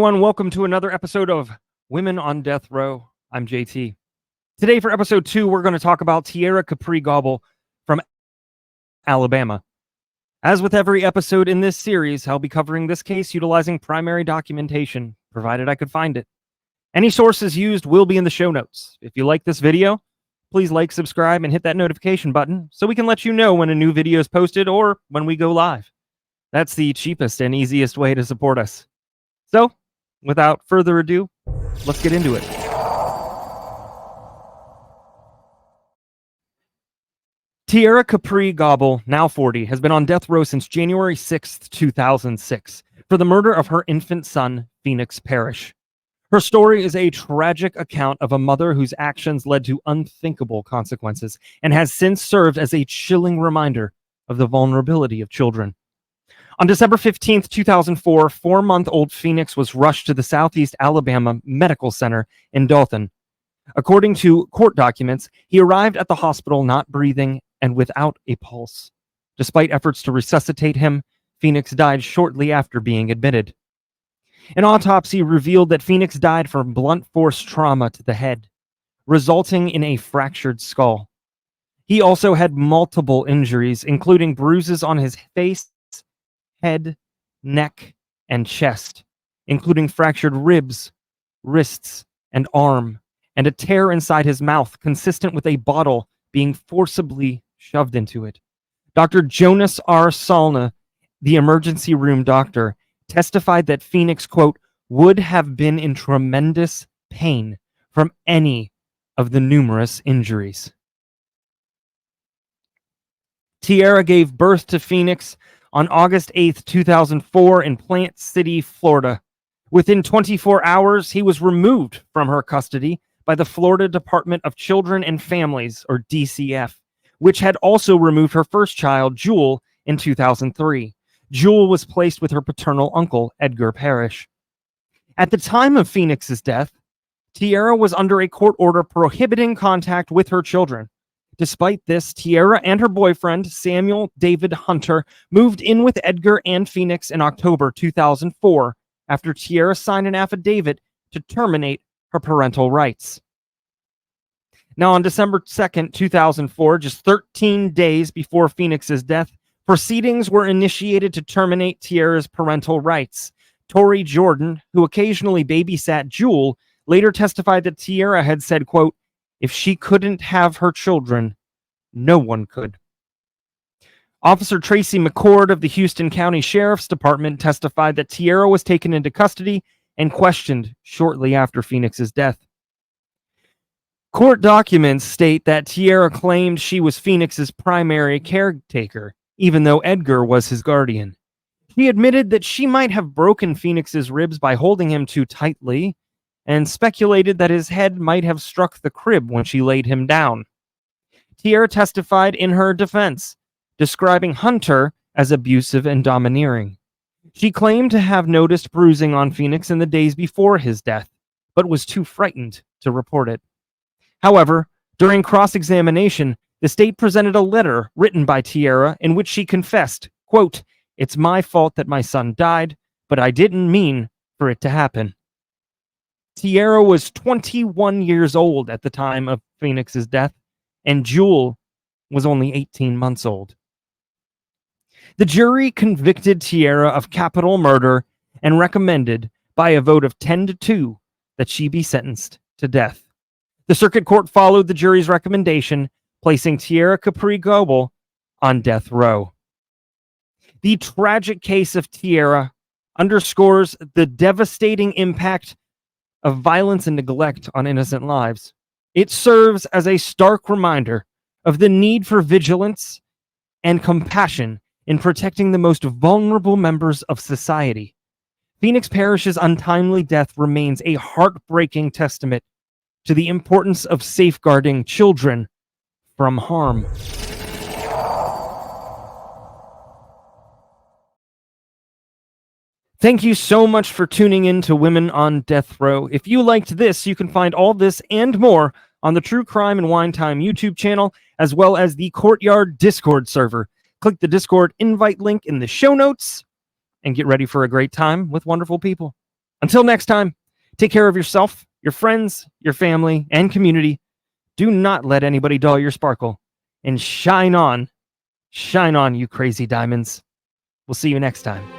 everyone. Welcome to another episode of Women on Death Row. I'm JT. Today for episode 2, we're going to talk about Tierra Capri Gobble from Alabama. As with every episode in this series, I'll be covering this case utilizing primary documentation, provided I could find it. Any sources used will be in the show notes. If you like this video, please like, subscribe, and hit that notification button so we can let you know when a new video is posted or when we go live. That's the cheapest and easiest way to support us. So, without further ado, let's get into it. Tierra Capri Gobble, now 40, has been on death row since January 6th, 2006, for the murder of her infant son, Phoenix Parish. Her story is a tragic account of a mother whose actions led to unthinkable consequences and has since served as a chilling reminder of the vulnerability of children. On December 15th, 2004, 4-month-old Phoenix was rushed to the Southeast Alabama Medical Center in Dothan. According to court documents, he arrived at the hospital not breathing and without a pulse. Despite efforts to resuscitate him, Phoenix died shortly after being admitted. An autopsy revealed that Phoenix died from blunt force trauma to the head, resulting in a fractured skull. He also had multiple injuries, including bruises on his face, head, neck, and chest, including fractured ribs, wrists, and arm, and a tear inside his mouth consistent with a bottle being forcibly shoved into it. Dr. Jonas R. Salna, the emergency room doctor, testified that Phoenix, quote, would have been in tremendous pain from any of the numerous injuries. Tierra gave birth to Phoenix on August 8th, 2004 in Plant City, Florida. Within 24 hours, he was removed from her custody by the Florida Department of Children and Families, or DCF, which had also removed her first child, Jewel, in 2003. Jewel was placed with her paternal uncle, Edgar Parish. At the time of Phoenix's death, Tierra was under a court order prohibiting contact with her children. Despite this, Tierra and her boyfriend, Samuel David Hunter, moved in with Edgar and Phoenix in October 2004 after Tierra signed an affidavit to terminate her parental rights. Now, on December 2nd, 2004, just 13 days before Phoenix's death, proceedings were initiated to terminate Tierra's parental rights. Tori Jordan, who occasionally babysat Jewel, later testified that Tierra had said, quote, if she couldn't have her children, no one could. Officer Tracy McCord of the Houston County Sheriff's Department testified that Tierra was taken into custody and questioned shortly after Phoenix's death. Court documents state that Tierra claimed she was Phoenix's primary caretaker, even though Edgar was his guardian. She admitted that she might have broken Phoenix's ribs by holding him too tightly, and speculated that his head might have struck the crib when she laid him down. Tierra testified in her defense, describing Hunter as abusive and domineering. She claimed to have noticed bruising on Phoenix in the days before his death, but was too frightened to report it. However, during cross-examination, the state presented a letter written by Tierra in which she confessed, quote, it's my fault that my son died, but I didn't mean for it to happen. Tierra was 21 years old at the time of Phoenix's death, and Jewel was only 18 months old. The jury convicted Tierra of capital murder and recommended, by a vote of 10-2, that she be sentenced to death. The circuit court followed the jury's recommendation, placing Tierra Capri Gobble on death row. The tragic case of Tierra underscores the devastating impact of violence and neglect on innocent lives. It serves as a stark reminder of the need for vigilance and compassion in protecting the most vulnerable members of society. Phoenix Parish's untimely death remains a heartbreaking testament to the importance of safeguarding children from harm. Thank you so much for tuning in to Women on Death Row. If you liked this, you can find all this and more on the True Crime and Wine Time YouTube channel, as well as the Courtyard Discord server. Click the Discord invite link in the show notes and get ready for a great time with wonderful people. Until next time, take care of yourself, your friends, your family, and community. Do not let anybody dull your sparkle. And shine on, you crazy diamonds. We'll see you next time.